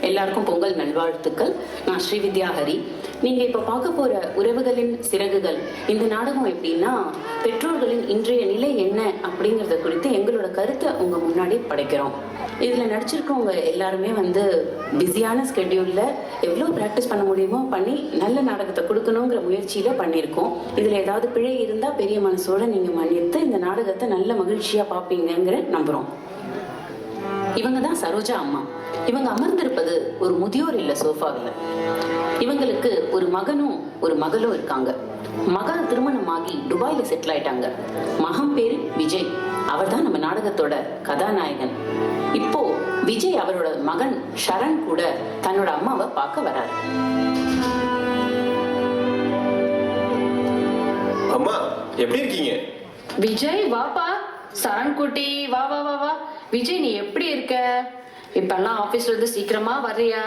எல்லாருக்கும் பொங்கல் நல்வாழ்த்துக்கள். நான் ஸ்ரீவித்யா ஹரி. நீங்க இப்ப பார்க்க போற உறவுகளின் சிறகுகள் இந்த நாடகம் எப்படின்னா, பெற்றோர்களின் இன்றைய நிலை என்ன அப்படிங்கறத குறித்து எங்களோட கருத்தை உங்க முன்னாடி படைக்கிறோம். இதுல நடிச்சிருக்கவங்க எல்லாருமே பிஸியான ஸ்கெட்யூல்ல எவ்வளவு பிராக்டிஸ் பண்ண முடியுமோ பண்ணி நல்ல நாடகத்தை கொடுக்கணுங்கிற முயற்சியில பண்ணியிருக்கோம். இதுல ஏதாவது பிழை இருந்தா பெரிய மனசோட நீங்க மன்னித்து இந்த நாடகத்தை நல்ல மகிழ்ச்சியா பார்ப்பீங்கிற நம்புறோம். இவங்க தான் சரோஜா அம்மா. இவங்க அமர்ந்திருப்பது ஒரு முதியோர் இல்ல சோஃபாவில். இவங்களுக்கு ஒரு மகனும் ஒரு மகளும் இருக்காங்க. மகள் திருமணமாகி துபாயில செட்டில் ஆயிட்டாங்க. மகன் பேரு விஜய். அவர் தான் நம்ம நாடகத்தோட கதாநாயகன். இப்போ விஜய் அவரோட மகன் ஷரண் கூட தன்னோட அம்மாவை பார்க்க வராரு. அம்மா எப்படி இருக்கீங்க? விஜய் வாப்பா. சரண் குட்டி வா வா வா வா. விஜய் நீ எப்படி இருக்க? இப்பெல்லாம் ஆபீஸ்ல இருந்து சீக்கிரமா வர்றியா?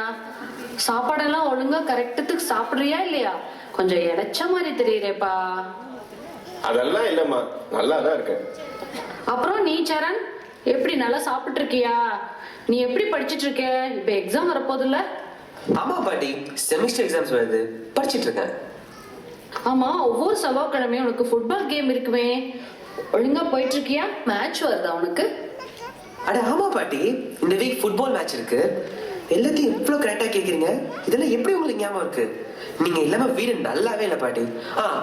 சாப்பாடெல்லாம் ஒழுங்கா கரெக்டத்துக்கு சாப்பிடுறியா இல்லையா? கொஞ்சம் இடைச்ச மாதிரி தெரியுறேப்பா. அதெல்லாம் இல்லம்மா, நல்லா தான் இருக்கேன். அப்புறம் நீ சரண் எப்படி நல்லா சாப்பிட்டு இருக்கியா? நீ எப்படி படிச்சிட்டு இருக்க? இப்ப எக்ஸாம் வரப்போகுதுல்ல? ஆமா பாட்டி, செமிஸ்டர் எக்ஸாம்ஸ் வருது, படிச்சிட்டு இருக்கேன். ஆமா, ஒவ்வொரு செவ்வாய்க்கிழமையும் உனக்கு ஃபுட்பால் கேம் இருக்குமே, ஒழுங்கா போயிட்டு இருக்கியா? மேட்ச் வருதா உனக்கு? அட ஆமா பாட்டி, இந்த வீக் ஃபுட்பால் மேட்ச் இருக்கு. எல்லாத்தையும் எவ்வளவு கரெக்டா கேக்குறீங்க. இதெல்லாம் எப்படி உங்களுக்கு ஞாபகம் இருக்கு? நீங்க இல்லாம வீடு நல்லாவே இல்லை பாட்டி.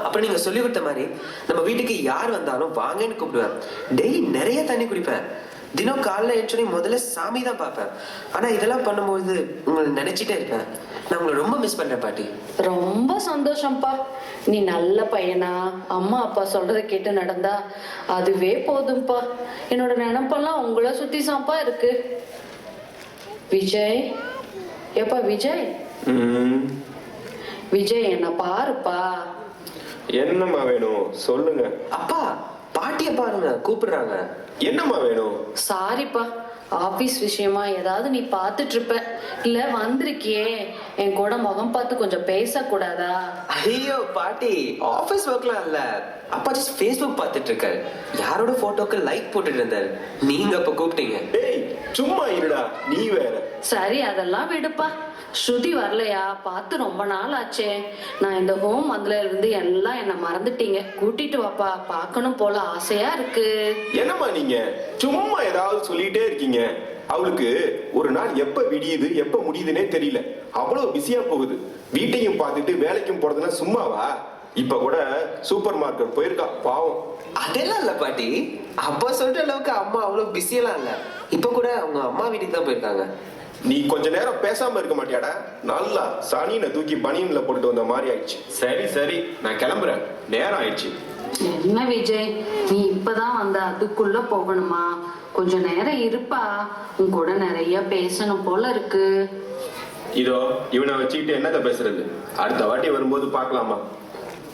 அப்புறம் நீங்க சொல்லி கொடுத்த மாதிரி நம்ம வீட்டுக்கு யார் வந்தாலும் வாங்கன்னு கூப்பிடுவேன். டெய்லி நிறைய தண்ணி குடிப்பேன். தினம் காலைல எழுந்தோடனே முதல்ல சாமி தான் பார்ப்பேன். ஆனா இதெல்லாம் பண்ணும்போது உங்களை நினைச்சிட்டே இருப்பேன். நான் உங்களை ரொம்ப மிஸ் பண்றேன் பாட்டி. ரொம்ப சந்தோஷம்ப்பா. நீ நல்ல பையனா அம்மா அப்பா சொல்றதை கேட்டு நடந்தா அதுவே போதும்பா. என்னோட நினைப்பெல்லாம் உங்களை சுத்தி சாப்பா இருக்கு. விஜய், எப்பா விஜய், விஜய் என்ன பாருப்பா. என்னம்மா வேணும் சொல்லுங்க. அப்பா, பாட்டிய பாருங்க கூப்பிடுறாங்க. என்னம்மா வேணும்? சாரிப்பா, ஆபீஸ் விஷயமா ஏதாவது நீ பாத்துட்டு இருப்ப. இல்ல வந்திருக்கியே, என் கூட முகம் பார்த்து கொஞ்சம் பேசக்கூடாதா? ஐயோ பாட்டி, ஆபீஸ் ஒர்க்லாம் இல்ல. அப்பா ஜஸ்ட் ஃபேஸ்புக் பார்த்துட்டு இருக்காரு. யாரோட போட்டோக்கு லைக் போட்டுட்டு இருந்தாரு. நீங்க அப்ப கூப்பிட்டீங்க. டேய் சும்மா இருடா, நீ வேற. சரி அதெல்லாம் விடுப்பா. ஸ்ருதி வரலையா? பார்த்து ரொம்ப நாள் ஆச்சே. நான் இந்த ஹோம் வந்ததுல இருந்து எல்லாம் என்ன மறந்துட்டீங்க. கூட்டிட்டு வாப்பா, பார்க்கணும் போல ஆசையா இருக்கு. என்னம்மா நீங்க சும்மா ஏதாவது சொல்லிட்டே இருக்கீங்க. அவளுக்கு ஒரு நாள் எப்ப விடியுது எப்ப முடியுதுன்னே தெரியல. அவ்வளவு பிஸியா போகுது. வீட்டையும் பார்த்துட்டு வேலைக்கும் போறதுன்னா சும்மாவா? இப்ப கூட சூப்பர் மார்க்கெட் போயிருக்கா பாவம். அதெல்லாம் இல்ல பாட்டி, அப்பா சொல்ற அளவுக்கு அம்மா அவ்வளவு பிஸியெல்லாம் இல்ல. இப்ப கூட அவங்க அம்மா வீட்டுக்கு தான் போயிருக்காங்க. நீ கொஞ்ச நேரம் பேசாம இருக்க மாட்டியாடா? நல்லா சனினை தூக்கி பனியன்ல போட்டுட்டு வந்த மாதிரி ஆயிடுச்சு. சரி சரி, நான் கிளம்புறேன், நேரம் ஆயிடுச்சு. என்ன விஜய், நீ இப்பதான் வந்த, அதுக்குள்ள போகணுமா? கொஞ்ச நேரம் இருப்பா, உன் கூட நிறைய பேசணும் போல இருக்கு. இதோ இவனை வச்சுக்கிட்டு என்னத்த பேசுறது? அடுத்த வாட்டி வரும்போது பாக்கலாமா?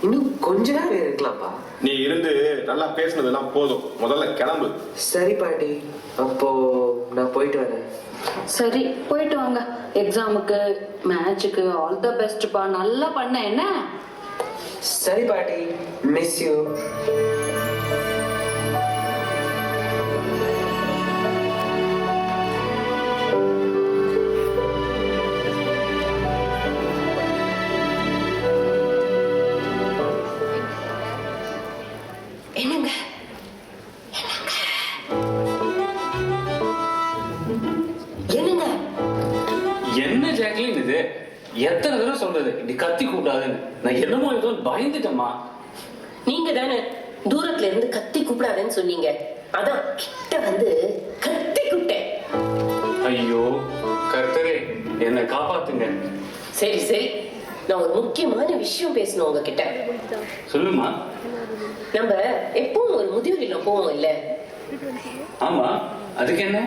இன்னும் கொஞ்ச நேரம் இருக்கலாம்ப்பா. நீ இருந்து நல்லா பேசுனதெல்லாம் போதும், முதல்ல கிளம்பு. சரி பாட்டி, அப்போ நான் போயிட்டு வரேன். சரி போயிட்டு வாங்க. எக்ஸாமுக்கு மேட்சுக்கு ஆல் த பெஸ்ட்பா. நல்லா பண்ண என்ன? சரி பாட்டி, மிஸ் யூ. என்னங்க என்னங்க என்ன ஜாக்லின் இது? எத்தனை தடவை சொல்றது இப்படி கத்தி கூப்பிடாதுன்னு? நான் என்னமோ ஏதோ பயந்துட்டேம்மா. நீங்க தானே தூரத்துல இருந்து கத்தி கூப்பிடாதேன்னு சொன்னீங்க. அதான் கிட்ட வந்து கத்தி கூப்பிட்டேன். ஐயோ கர்த்தரே, என்னை காப்பாத்துங்க. சரி சரி, நான் ஒரு முக்கியமான விஷயம் பேசணும் உங்ககிட்ட. சொல்லுமா. நம்ம எப்பவும் ஒரு முதியோர் இல்லம் போவோம் இல்ல? ஆமா, அதுக்கு என்ன?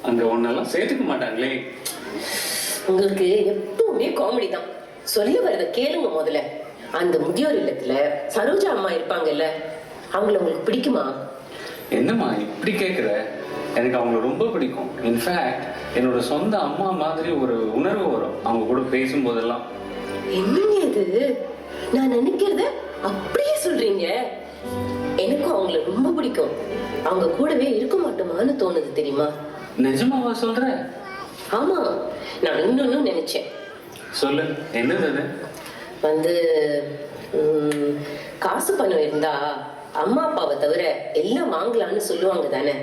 அங்க ஒன்னெல்லாம் சேர்த்துக்க மாட்டாங்களே. உங்களுக்கு எப்பவுமே காமெடி தான். சொல்ல வரத கேளுங்க முதல்ல. அந்த முதியோர் இல்லத்துல சரோஜா அம்மா இருப்பாங்கல்ல, அவங்கள உங்களுக்கு பிடிக்குமா? என்னம்மா இப்படி கேக்குற? எனக்கு அவங்கள ரொம்ப பிடிக்கும். இன்ஃபேக்ட் என்னோட சொந்த அம்மா மாதிரி ஒரு உணர்வு வரும் அவங்க கூட பேசும்போதெல்லாம். என்னங்க இது, நான் நினைக்கிறத அப்படியே சொல்றீங்க. எனக்கும் அவங்கள ரொம்ப பிடிக்கும். அவங்க கூடவே இருக்க மாட்டோமான்னு தோணுது தெரியுமா? நிஜமாவா சொல்ற? ஆமா, நான் இன்னொன்னு நினைச்சேன். சொல்லு, என்னது அது? வந்து காசு பணம் இருந்தா அம்மா அப்பாவை தவிர எல்லாம் வாங்கலாம்னு சொல்லுவாங்க தானே?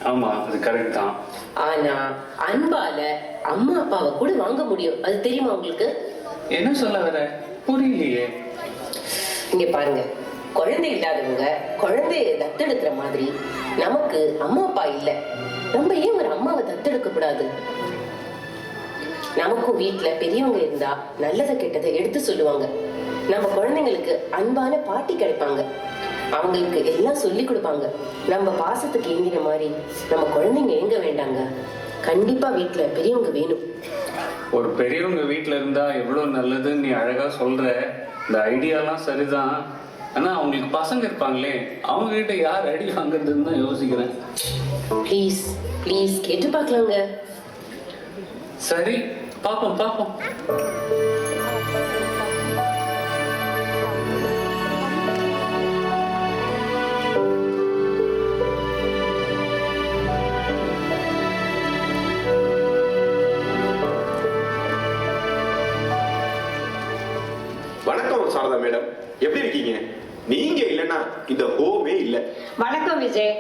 ஆமா, அது கரெக்ட் தான். ஆனா அன்பால அம்மா அப்பாவை கூட வாங்க முடியும். அது தெரியுமா உங்களுக்கு? என்ன சொல்ல வர? புரியலையே. இங்க பாருங்க, குழந்தை இல்லாதவங்க குழந்தைய தத்தெடுக்கிற மாதிரி நமக்கு அம்மா அப்பா இல்ல, நம்ம ஏன் ஒரு அம்மாவை தத்தெடுக்க கூடாது? நமக்கும் வீட்டுல பெரியவங்க இருந்தா நல்லதை கெட்டதை எடுத்து சொல்லுவாங்க. நம்ம குழந்தைங்களுக்கு அன்பான பாட்டி கிடைப்பாங்க, அவங்களுக்கு எல்லாம் சொல்லி கொடுப்பாங்க. நம்ம பாசத்துக்கு ஏங்கின மாதிரி நம்ம குழந்தைங்க ஏங்க வேண்டாங்க. கண்டிப்பா வீட்டுல பெரியவங்க வேணும். ஒரு பெரியவங்க வீட்டுல இருந்தா எவ்வளவு நல்லதுன்னு நீ அழகா சொல்ற. இந்த ஐடியாலாம் சரிதான். ஆனா அவங்களுக்கு பசங்க இருப்பாங்களே, அவங்க கிட்ட யார் அடி வாங்குறதுன்னு தான் யோசிக்கிறேன். ப்ளீஸ் ப்ளீஸ் கேட்டு பார்க்கலாங்க. சரி, பாப்போம் பாப்போம். வணக்கம் சாரதா மேடம், எப்படி இருக்கீங்க? நீங்க இல்லைன்னா இந்த ஹோமே இல்ல. வணக்கம் விஜய்.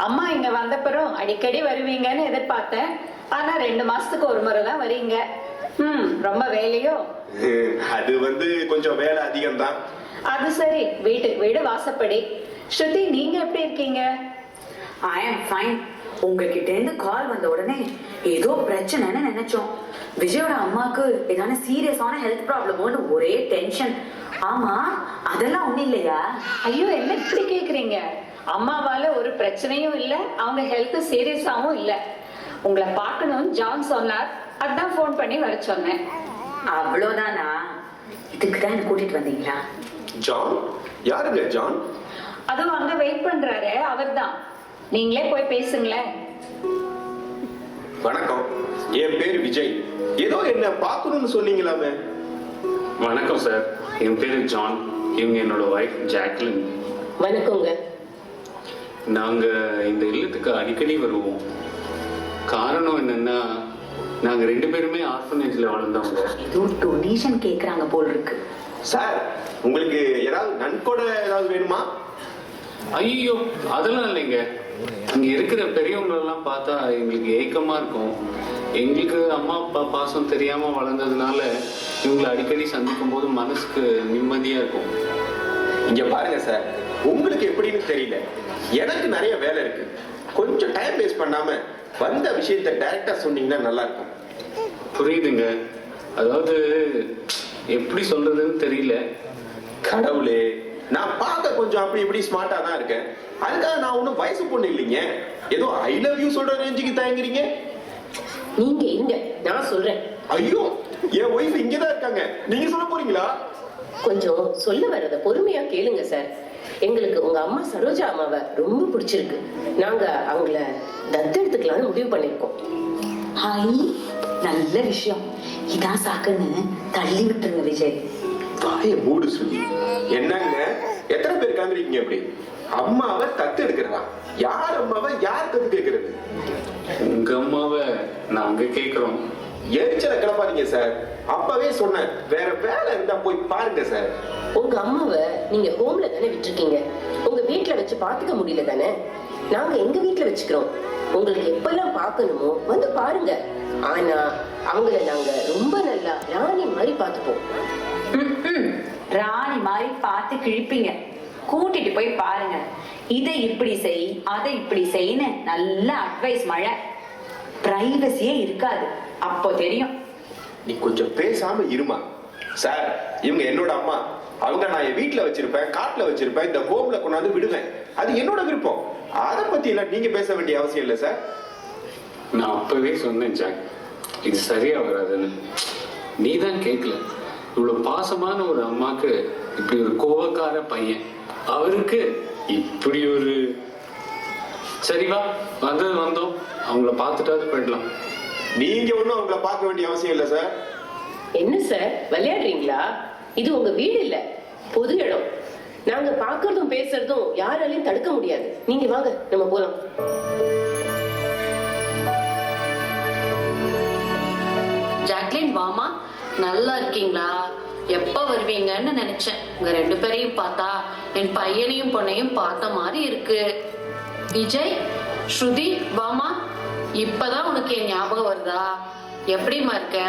அம்மா இங்க வந்தப்பறம் அடிக்கடி வருவீங்கன்னு எதிர்பார்த்தேன். ஆனா 2 மாசத்துக்கு ஒரு முறை தான் வரீங்க. ரொம்ப வேலையோ? அது கொஞ்சம் வேலை அதிகம் தான். அது சரி, வீட்டுக்கு வீடு வாசப்படி. ஸ்ருதி, நீங்க எப்படி இருக்கீங்க? ஐ ஆம் ஃபைன். உங்ககிட்ட இருந்து கால் வந்த உடனே ஏதோ பிரச்சனைன்னு நினைச்சோம். விஜயோட அம்மாக்கு ஏதான சீரியஸான ஹெல்த் ப்ராப்ளமோன்னு ஒரே டென்ஷன். ஆமா, அதெல்லாம் ஒண்ணும் இல்லையா? ஐயோ, என்ன இப்படி கேக்குறீங்க? அம்மாவால ஒரு பிரச்சனையும் இல்ல, அவங்க ஹெல்த் சீரியஸாவும் இல்ல. உங்களை பார்க்கணும்னு ஜான் சொன்னார், அதான் போன் பண்ணி வர சொன்னேன். அவ்வளவுதானா? இதுக்கு தான் என்ன கூட்டிட்டு வந்தீங்களா? ஜான்? யாருங்க ஜான்? அதுவும் அங்க வெயிட் பண்றாரு, அவர்தான். நீங்களே போய் பேசுங்களேன். வணக்கம், என் பேரு விஜய். ஏதோ என்ன பார்க்கணும்னு சொன்னீங்களாமே? வணக்கம் சார், என் பேரு ஜான். இவங்க என்னோட ஒய்ஃப் ஜாக்லின். வணக்கங்க. நாங்க இந்த இல்லத்துக்கு அடிக்கடி வருவோம். காரணம் என்னன்னா, நாங்க 2 பேருமே ஆர்ஃபனேஜ்ல வளர்ந்தவங்க. ஏதோ டொனேஷன் கேக்குறாங்க போல் இருக்கு. சார், உங்களுக்கு ஏதாவது நன்கொடை ஏதாவது வேணுமா? ஐயோ, அதெல்லாம் இல்லைங்க. இங்க இருக்கிற பெரியவங்களெல்லாம் பார்த்தா எங்களுக்கு ஏக்கமா இருக்கும். எங்களுக்கு அம்மா அப்பா பாசம் தெரியாம வளர்ந்ததுனால இவங்களை அடிக்கடி சந்திக்கும் போது மனசுக்கு நிம்மதியா இருக்கும். இங்க பாருங்க சார், உங்களுக்கு எப்படின்னு தெரியல, எனக்கு நிறைய வேலை இருக்கு. கொஞ்சம் டைம் வேஸ்ட் பண்ணாம வந்த விஷயத்தை டைரக்டா சொன்னீங்கன்னா நல்லா இருக்கும். புரியுதுங்க. அதாவது எப்படி சொல்றதுன்னு தெரியல. கடவுளே, நான் பார்க்க கொஞ்சம் அப்படி இப்படி ஸ்மார்ட்டா தான் இருக்கேன். அதுக்காக நான் ஒன்றும் வயசு பொண்ணு இல்லைங்க. ஏதோ ஐ லவ் யூ சொல்ற ரேஞ்சுக்கு தயங்குறீங்க. நீங்க இருங்க, நான் சொல்றேன். ஐயோ, என் ஒய்ஃப் இங்கதான் இருக்காங்க, நீங்க சொல்ல போறீங்களா? கொஞ்சம் சொல்ல வர்றத பொறுமையா கேளுங்க சார். எங்களுக்கு உங்க அம்மா சரோஜா அம்மாவை ரொம்ப பிடிச்சிருக்கு. நாங்க அவங்கள தத்தெடுத்துக்கலாம்னு முடிவு பண்ணிருக்கோம். ஹாய், நல்ல விஷயம். இதான் சாக்குன்னு தள்ளி விட்டுருங்க விஜய். வாய மூடு சொல்லி. என்னங்க, எத்தனை பேர் காமிக்கிறீங்க அப்படி? அம்மாவை தத்து எடுக்கிறதா? யார் அம்மாவை யார் தத்து கேட்கறது? உங்க அம்மாவை நாங்க கேட்கிறோம். எரிச்சலை கிளப்பாதீங்க சார். அப்பவே சொன்னேன், வேற வேலை இருந்தா போய் பாருங்க சார். உங்க அம்மாவை நீங்க ஹோம்ல தானே விட்டுருக்கீங்க. உங்க வீட்டுல வச்சு பாத்துக்க முடியல தானே? நாங்க எங்க வீட்டுல வச்சுக்கிறோம். உங்களுக்கு எப்பெல்லாம் பார்க்கணுமோ வந்து பாருங்க. ஆனா அவங்கள நாங்க ரொம்ப நல்லா ராணி மாதிரி பாத்துப்போம். ராணி மாதிரி பார்த்து கிழிப்பீங்க. கூட்டிட்டு போய் பாருங்க. இதை இப்படி செய், அதை இப்படி செய்யன்னு நல்ல அட்வைஸ் மழை. பிரைவசியே இருக்காது, அப்போ தெரியும். நீ கொஞ்சம் பேசாம இருமா. சார், இவங்க என்னோட அம்மா. அவங்க நான் என் வீட்டுல வச்சிருப்பேன், காட்டுல வச்சிருப்பேன், இந்த ஹோம்ல கொண்டாந்து விடுவேன். அது என்னோட விருப்பம். அதை பத்தி எல்லாம் நீங்க பேச வேண்டிய அவசியம் இல்லை சார். நான் அப்பவே சொன்னேன் ஜாக், இது சரியா வராதுன்னு. நீ தான் கேட்கல. இவ்வளவு பாசமான ஒரு அம்மாக்கு இப்படி ஒரு கோவக்கார பையன், அவருக்கு இப்படி ஒரு... சரிவா, வந்தோம், அவங்கள பார்த்துட்டாவது போயிடலாம். நீங்க ஒண்ணும் அவங்கள பார்க்க வேண்டிய அவசியம் இல்லை சார். என்ன சார் விளையாடுறீங்களா? இது உங்க வீடு இல்ல, பொது இடம். நாங்க பாக்குறதும் பேசுறதும் யாராலையும் தடுக்க முடியாது. நீங்க வாங்க, நம்ம போலாம். ஃபைன் வாமா. நல்லா இருக்கீங்களா? எப்ப வருவீங்கன்னு நினைச்சேன். உங்க 2 பேரையும் பார்த்தா என் பையனையும் பொண்ணையும் பார்த்த மாதிரி இருக்கு. விஜய், ஸ்ருதி வாமா. இப்பதான் உனக்கு என் ஞாபகம் வருதா? எப்படிமா இருக்க?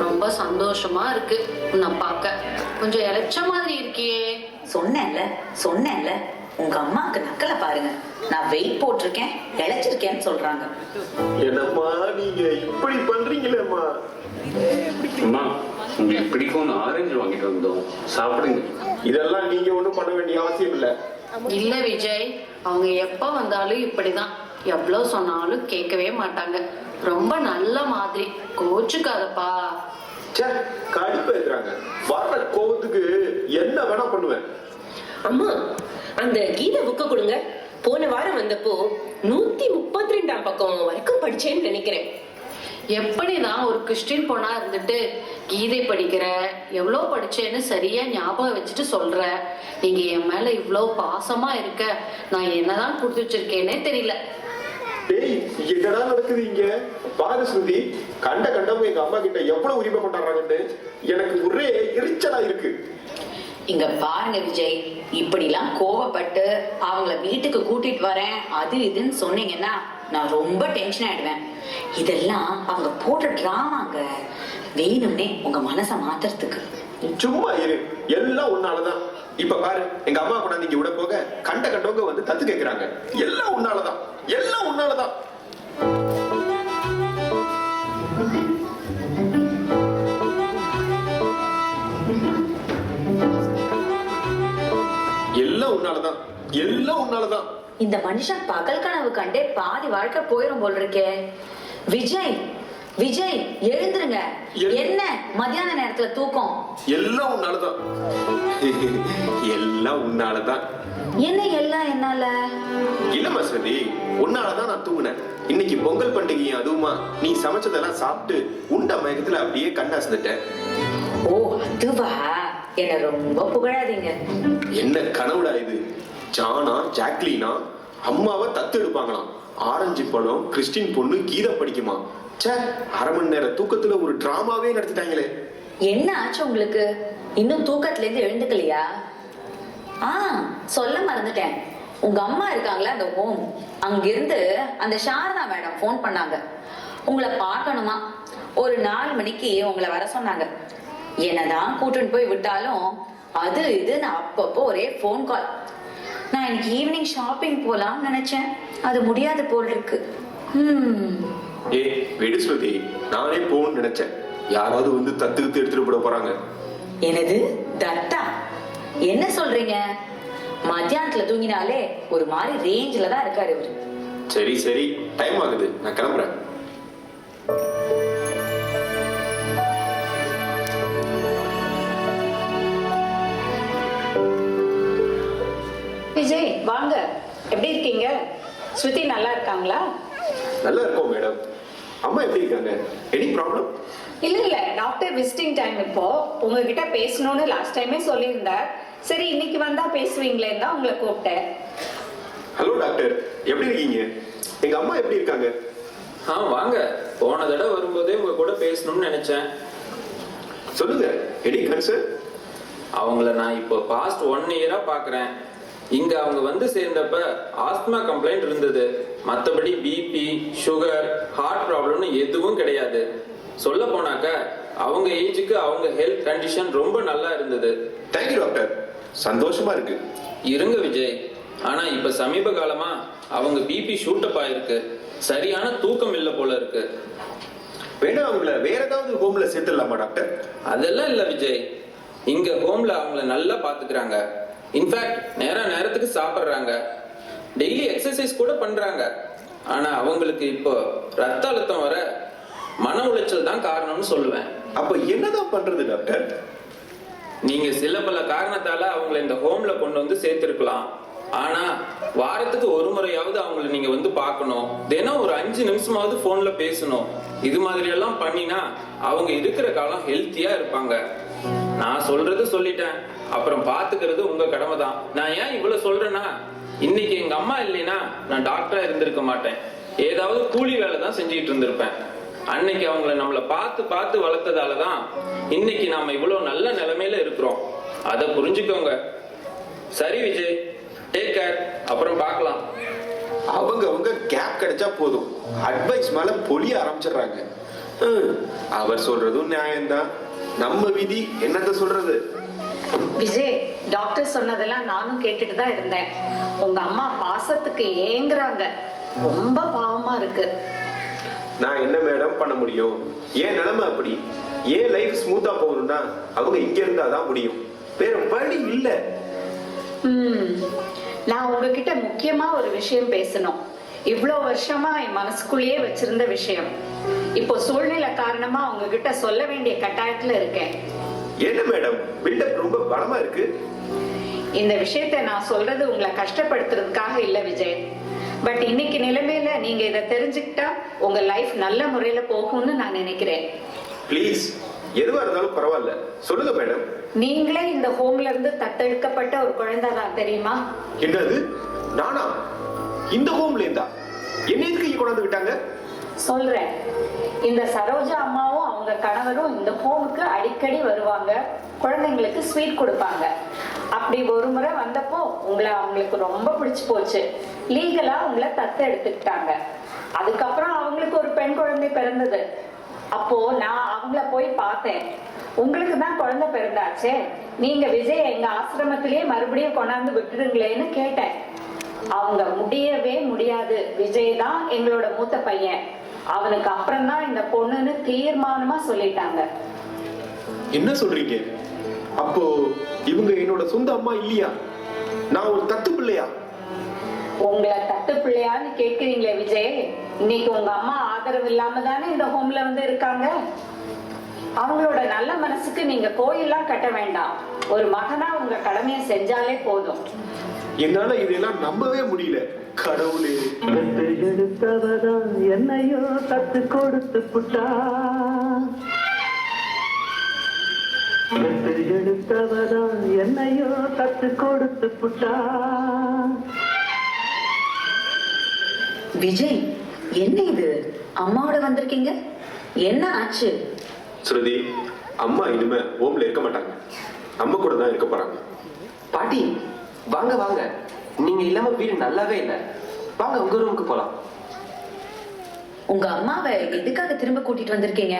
ரொம்ப சந்தோஷமா இருக்கு உன்னை பார்க்க. கொஞ்சம் இளைச்ச மாதிரி இருக்கியே. சொன்னேன்ல உங்க அம்மாக்கு நக்கலை பாருங்க. நான் வெயிட் போட்டிருக்கேன், இழைச்சிருக்கேன்னு சொல்றாங்க. என்னம்மா நீங்க இப்படி பண்றீங்களேம்மா? அம்மா, உங்களுக்கு பிடிக்கும்னு ஆரஞ்சு வாங்கிட்டு வந்தோம், சாப்பிடுங்க. இதெல்லாம் நீங்க ஒண்ணும் பண்ண வேண்டிய அவசியம் இல்ல. இல்ல விஜய், அவங்க எப்ப வந்தாலும் இப்படிதான். எவ்வளவு சொன்னாலும் கேட்கவே மாட்டாங்க. ரொம்ப நல்ல மாதிரி. கோச்சுக்காதப்பா. ச்சே, கடுப்பா இருக்கிறாங்க. வர்ற கோவத்துக்கு என்ன வேணா பண்ணுவேன். அம்மா, அந்த கீத புக்க கொடுங்க. போன வாரம் வந்தப்போ 132ஆம் பக்கம் வரைக்கும் படிச்சேன்னு நினைக்கிறேன். எப்படிதான் ஒரு கிறிஸ்டின் பொண்ணா இருந்துட்டு கீதை படிக்கிற, எவ்வளவு படிச்சேன்னு சரியா ஞாபகம் வச்சுட்டு சொல்ற. நீங்க என் மேல இவ்வளவு பாசமா இருக்க, நான் என்னதான் கொடுத்து வச்சிருக்கேனே தெரியல. டேய், என்னடா நடக்குது இங்க? பாரு ஸ்ருதி, கண்டவங்க எங்க அம்மா கிட்ட எவ்வளவு உரிமை கொண்டாடுறாங்கன்னு எனக்கு ஒரே எரிச்சலா இருக்கு. இங்க பாருங்க விஜய், இப்படிலாம் கோவப்பட்டு அவங்கள வீட்டுக்கு கூட்டிட்டு வரேன் அது இதுன்னு சொன்னீங்கன்னா நான் ரொம்ப டென்ஷன் ஆயிடுவேன். இதெல்லாம் அவங்க போட்ட டிராமாங்க, வேணும்னே உங்க மனசை மாத்துறதுக்கு. சும்மா இரு, எல்லாம் உன்னாலதான். இப்ப பாரு, எங்க அம்மா கூட நீங்க விட போக கண்டவங்க வந்து தத்து கேக்குறாங்க. எல்லாம் உன்னாலதான், எல்லாம் உன்னாலதான். எல்லாம் உன்னாலதான், எல்லாம் உன்னாலதான். இந்த மனுஷன் பகல் கனவு கண்டே பாதி வாழ்க்கை போயிரும் போல் இருக்கே. விஜய், விஜய் எழுந்துருங்க. என்ன மத்தியான நேரத்துல தூக்கம்? எல்லாம் உன்னாலதான். எல்லாம் உன்னாலதான். என்ன எல்லாம் என்னால? இல்லம்மா சரி, உன்னாலதான் நான் தூங்கினேன். இன்னைக்கு பொங்கல் பண்டிகையும் அதுவுமா நீ சமைச்சதெல்லாம் சாப்பிட்டு உண்ட மயக்கத்துல அப்படியே கண்ணாசிட்டேன். ஓ அதுவா? என்ன ரொம்ப புகழாதீங்க. என்ன கனவுடா இது? ஜானா ஜாக்லினா அம்மாவை தத்து எடுப்பாங்களாம். ஆரஞ்சு பழம் கிறிஸ்டின் பொண்ணு கீதை படிக்குமா? சே, 1/2 மணி நேர தூக்கத்துல ஒரு டிராமாவே நடத்திட்டாங்களே. என்ன ஆச்சு உங்களுக்கு? இன்னும் தூக்கத்துல இருந்து எழுந்துக்கலையா? சொல்ல மறந்துட்டேன். உங்க அம்மா இருக்காங்களா அந்த ஹோம், அங்கிருந்து அந்த சாரதா மேடம் போன் பண்ணாங்க. உங்களை பார்க்கணுமா, ஒரு 4 மணிக்கு உங்களை வர சொன்னாங்க. என்னதான் கூட்டிட்டு போய் விட்டாலும் அது இதுன்னு அப்பப்போ ஒரே போன் கால். நான் இன்னைக்கு ஈவினிங் ஷாப்பிங் போலாம்னு நினைச்சேன், அது முடியாது போல் இருக்கு. விடு ஸ்ருதி, நானே போன்னு நினைச்சேன். யாராவது வந்து தத்துக்கிட்டு எடுத்துட்டு போட போறாங்க. எனது தத்தா? என்ன சொல்றீங்க? மத்தியானத்துல தூங்கினாலே ஒரு மாதிரி ரேஞ்சில தான் இருக்காரு இவரு. சரி சரி, டைம் ஆகுது, நான் கிளம்புறேன். விஜய் வாங்க, எப்படி இருக்கீங்க? ஸ்ருதி நல்லா இருக்காங்களா? நல்லா இருக்கோம் மேடம். அம்மா எப்படி இருக்காங்க? Any problem? இல்ல டாக்டர் விசிட்டிங் டைம் இப்போ. உங்ககிட்ட பேசணும்னு லாஸ்ட் டைமே சொல்லியிருந்தார். சரி இன்னைக்கு வந்தா பேசுவீங்களேன்னு தான் உங்களை கூப்பிட்டேன். ஹலோ டாக்டர், எப்படி இருக்கீங்க? எங்க அம்மா எப்படி இருக்காங்க? வாங்க. போன தடவை வரும்போதே உங்க கூட பேசணும்னு நினைச்சேன். சொல்லுங்க, எனி கன்சர்ன்? அவங்கள நான் இப்போ பாஸ்ட் 1 இயரா பாக்குறேன். இங்க அவங்க வந்து சேர்ந்தப்ப ஆஸ்துமா கம்ப்ளைண்ட் இருந்தது. மற்றபடி பிபி, சுகர், ஹார்ட் ப்ராப்ளம்னு எதுவும் கிடையாது. சொல்ல போனாக்க அவங்க ஏஜுக்கு அவங்க ஹெல்த் கண்டிஷன் ரொம்ப நல்லா இருந்தது. தேங்க்யூ டாக்டர், சந்தோஷமா இருக்கு. இருங்க விஜய், ஆனா இப்ப சமீப காலமா அவங்க பிபி ஷூட்டப் ஆயிருக்கு. சரியான தூக்கம் இல்லை போல இருக்கு. வேணா அவங்கள வேற ஏதாவது ஹோம்ல சேர்த்துடலாமா டாக்டர்? அதெல்லாம் இல்ல விஜய், இங்க ஹோம்ல அவங்கள நல்லா பாத்துக்கிறாங்க. இன்ஃபேக்ட் நேரத்துக்கு சாப்பிடுறாங்க, டெய்லி எக்ஸசைஸ் கூட பண்றாங்க. ஆனா அவங்களுக்கு இப்போ ரத்த அழுத்தம் வர மன உளைச்சல் தான் காரணம்னு சொல்லுவேன். அப்ப என்னதான் பண்றது டாக்டர்? நீங்க சில பல காரணத்தால அவங்களை இந்த ஹோம்ல கொண்டு வந்து சேர்த்திருக்கலாம். ஆனா வாரத்துக்கு ஒரு முறையாவது அவங்களை நீங்க வந்து பார்க்கணும். தினம் ஒரு 5 நிமிஷமாவது போன்ல பேசணும். இது மாதிரி எல்லாம் பண்ணினா அவங்க இருக்கிற காலம் ஹெல்த்தியா இருப்பாங்க. நான் சொல்றது சொல்லிட்டேன், அப்புறம் பாத்துக்கிறது உங்க கடமை தான். நான் ஏன் இவ்வளவு சொல்றேன்னா, இன்னைக்கு எங்க அம்மா இல்லைன்னா நான் டாக்டரா இருந்திருக்க மாட்டேன். ஏதாவது கூலி வேலை தான் செஞ்சுட்டு இருந்திருப்பேன். அன்னைக்கு அவங்கள நம்மளை பார்த்து பார்த்து வளர்த்ததால தான் இன்னைக்கு நாம இவ்வளவு நல்ல நிலைமையில இருக்கிறோம். அதை புரிஞ்சுக்கோங்க. சரி விஜய், டேக் கேர். அப்புறம் பார்க்கலாம். அவங்க கேப் கிடைச்சா போதும், அட்வைஸ் மேல பொழிய ஆரம்பிச்சிடுறாங்க. அவர் சொல்றதும் நியாயம்தான். நம்ம விதி என்னத்த சொல்றது. விஜய், டாக்டர் சொன்னதெல்லாம் நானும் கேட்டுட்டு தான் இருந்தேன். உங்க அம்மா பாசத்துக்கு ஏங்குறாங்க. ரொம்ப பாவமா இருக்கு. நான் என்ன மேடம் பண்ண முடியும்? ஏன் நிலைமை அப்படி. ஏன் லைஃப் ஸ்மூத்தா போகணும்னா அவங்க இங்க இருந்தாதான் முடியும். வேற வழி இல்ல. நான் உங்ககிட்ட முக்கியமா ஒரு விஷயம் பேசணும். இவ்வளோ வருஷமா என் மனசுக்குள்ளேயே வச்சிருந்த விஷயம். இப்போ சூழ்நிலை காரணமா உங்ககிட்ட சொல்ல வேண்டிய கட்டாயத்துல இருக்கேன். என்ன மேடம், பில்டப் ரொம்ப பலமா இருக்கு. இந்த விஷயத்தை நான் சொல்றது உங்களை கஷ்டப்படுத்துறதுக்காக இல்ல விஜய். பட் இன்னைக்கு நிலைமையில நீங்க இதை தெரிஞ்சுக்கிட்டா உங்க லைஃப் நல்ல முறையில போகும்னு நான் நினைக்கிறேன். ப்ளீஸ், எதுவா இருந்தாலும் பரவாயில்ல, சொல்லுங்க மேடம். நீங்களே இந்த ஹோம்ல இருந்து தத்தெடுக்கப்பட்ட ஒரு குழந்தை தான், தெரியுமா? என்னது, நானா? இந்த ஹோம்ல இருந்தா என்ன எதுக்கு இங்க கொண்டாந்து விட்டாங்க? சொல்றேன். இந்த சரோஜா அம்மாவும் அவங்க கணவரும் இந்த ஹோமுக்கு அடிக்கடி வருவாங்க. குழந்தைங்களுக்கு ஸ்வீட் கொடுப்பாங்க. அப்படி ஒரு முறை வந்தப்போ உங்களை அவங்களுக்கு ரொம்ப பிடிச்சு போச்சு. லீகலா உங்களை தத்து எடுத்துக்கிட்டாங்க. அதுக்கப்புறம் அவங்களுக்கு ஒரு பெண் குழந்தை பிறந்தது. அப்போ நான் அவங்கள போய் பார்த்தேன். உங்களுக்கு தான் குழந்தை பிறந்தாச்சே, நீங்க விஜய் எங்க ஆசிரமத்திலேயே மறுபடியும் கொண்டாந்து விட்டுடுங்களேன்னு கேட்டேன். அவங்க முடியவே முடியாது, விஜய் தான் எங்களோட மூத்த பையன், அவனுக்கு அப்புறம் தான் இந்த பொண்ணுன்னு தீர்மானமா சொல்லிட்டாங்க. என்ன சொல்றீங்க? அப்போ இவங்க என்னோட சொந்த அம்மா இல்லையா? நான் ஒரு தத்து பிள்ளையா? உங்களை தத்து பிள்ளையான்னு கேட்கிறீங்களே விஜய். இன்னைக்கு உங்க அம்மா ஆதரவு இல்லாம தானே இந்த ஹோம்ல வந்து இருக்காங்க. அவங்களோட நல்ல மனசுக்கு நீங்க கோயில்லாம் கட்ட வேண்டாம். ஒரு மகனா உங்க கடமையை செஞ்சாலே போதும். என்னால இதெல்லாம் நம்பவே முடியல. கடவுளே, எடுத்தவதான் என்னையோ தத்து கொடுத்து புட்டா, எடுத்தவதான் என்னையோ தத்து கொடுத்து புட்டா. விஜய், என்ன இது? அம்மாவோட வந்திருக்கீங்க, என்ன ஆச்சு? ஸ்ருதி, அம்மா இனிமே ஹோம்ல இருக்க மாட்டாங்க, நம்ம கூட தான் இருக்க போறாங்க. பாட்டி வாங்க வாங்க, நீங்க இல்லாம வீடு நல்லாவே இல்லை. வாங்க உங்க ரூமுக்கு போலாம். உங்க அம்மாவை எதுக்காக திரும்ப கூட்டிட்டு வந்திருக்கீங்க?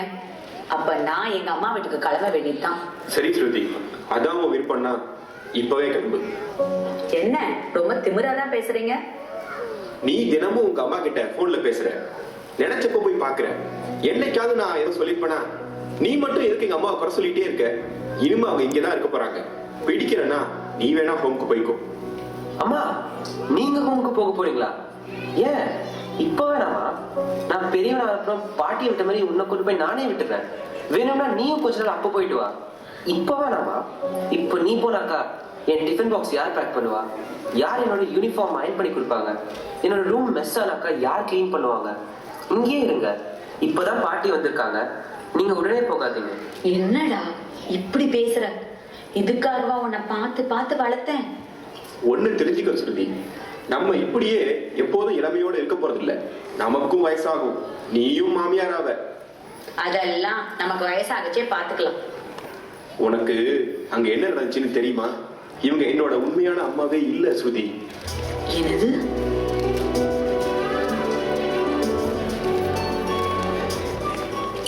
அப்ப நான் எங்க அம்மா வீட்டுக்கு கிளம்ப வேண்டியதுதான். சரி ஸ்ருதி, அதான் உன் விருப்பம்னா இப்பவே கிளம்பு. என்ன ரொம்ப திமிராதான் பேசுறீங்க? நீ தினமும் உங்க அம்மா கிட்ட போன்ல பேசுற, நினைச்சப்ப போய் பாக்குற. என்னைக்காவது நான் எதுவும் சொல்லிருப்பேனா? நீ மட்டும் எதுக்கு எங்க அம்மாவை குறை சொல்லிட்டே இருக்க? இனிமே அவங்க இங்கதான் இருக்க போறாங்க. பிடிக்கிறேன்னா நீ வேணா ஹோமுக்கு போய்க்கோ. அம்மா, நீங்க ஹோமுக்கு போக போறீங்களா? ஏன் இப்ப வேணாமா? நான் பெரியவனா அப்புறம் பாட்டி விட்ட மாதிரி உன்னை கொண்டு போய் நானே விட்டுறேன். வேணும்னா நீயும் கொஞ்ச நாள் அப்ப போயிட்டு வா. இப்ப வேணாமா? இப்ப நீ போனாக்கா என் டிஃபன் பாக்ஸ் யார் பேக் பண்ணுவா? யார் என்னோட யூனிஃபார்ம் அயன் பண்ணி கொடுப்பாங்க? என்னோட ரூம் மெஸ் ஆனாக்கா யார் கிளீன் பண்ணுவாங்க? இங்கேயே இருங்க, இப்பதான் பாட்டி வந்திருக்காங்க. நீங்க உடனே போகாதீங்க. என்னடா இப்படி பேசுற? இதுக்காகவா உன்னை பார்த்து பார்த்து வளர்த்தேன்? ஒண்ணு தெரிஞ்சுக்க ஸ்ருதி, நம்ம இப்படியே எப்போதும் இளமையோட இருக்க போறது இல்ல. நமக்கும் வயசாகும், நீயும் மாமியாராவ. அதெல்லாம் நமக்கு வயசாகச்சே பாத்துக்கலாம். உனக்கு அங்க என்ன நடந்துச்சுன்னு தெரியுமா? இவங்க என்னோட உண்மையான அம்மாவே இல்ல ஸ்ருதி. என்னது?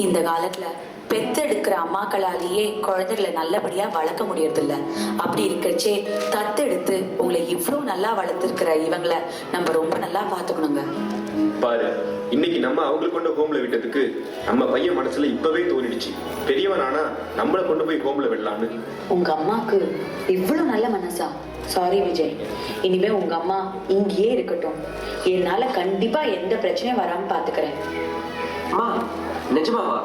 இந்த காலத்துல பெத்தெடுக்கிற அம்மாக்களாலேயே குழந்தைகளை நல்லபடியா வளர்க்க முடியறதில்ல. அப்படி இருக்கச்சே தத்தெடுத்து உங்களை இவ்வளவு நல்லா வளர்த்துருக்கிற இவங்களை நம்ம ரொம்ப நல்லா பாத்துக்கணுங்க. பாரு, இன்னைக்கு நம்ம அவங்களை கொண்டு ஹோம்ல விட்டதுக்கு நம்ம பையன் மனசுல இப்பவே தோணிடுச்சு, பெரியவன் ஆனா நம்மளை கொண்டு போய் ஹோம்ல விடலான்னு. உங்க அம்மாக்கு இவ்வளவு நல்ல மனசா? சாரி விஜய், இனிமே உங்க அம்மா இங்கேயே இருக்கட்டும். என்னால கண்டிப்பா எந்த பிரச்சனையும் வராம பாத்துக்கிறேன். அம்மா, நிஜமாவா?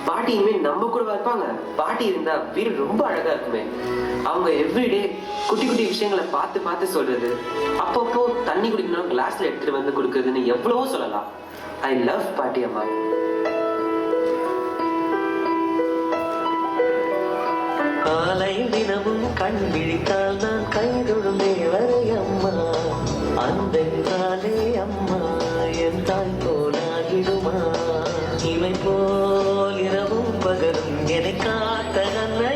பாட்டி இனிமே நம்ம கூட இருப்பாங்க? பாட்டி இருந்தா வீடு ரொம்ப அழகா இருக்குமே. அவங்க எவ்ரிடே குட்டி குட்டி விஷயங்களை பார்த்து பார்த்து சொல்றது, அப்பப்போ தண்ணி குடிக்கணும் கிளாஸ்ல எடுத்துட்டு வந்து கொடுக்கறதுன்னு எவ்வளவோ சொல்லலாம். ஐ லவ் பாட்டி அம்மா. காலை தினமும் கண் விழித்தால் நான் கைதொடும் தேவரை அம்மா, அன்பென்றாலே அம்மா என் தாய் போலாகிடுமா? இவை போ பகலும் என்னை காத்த நன்னை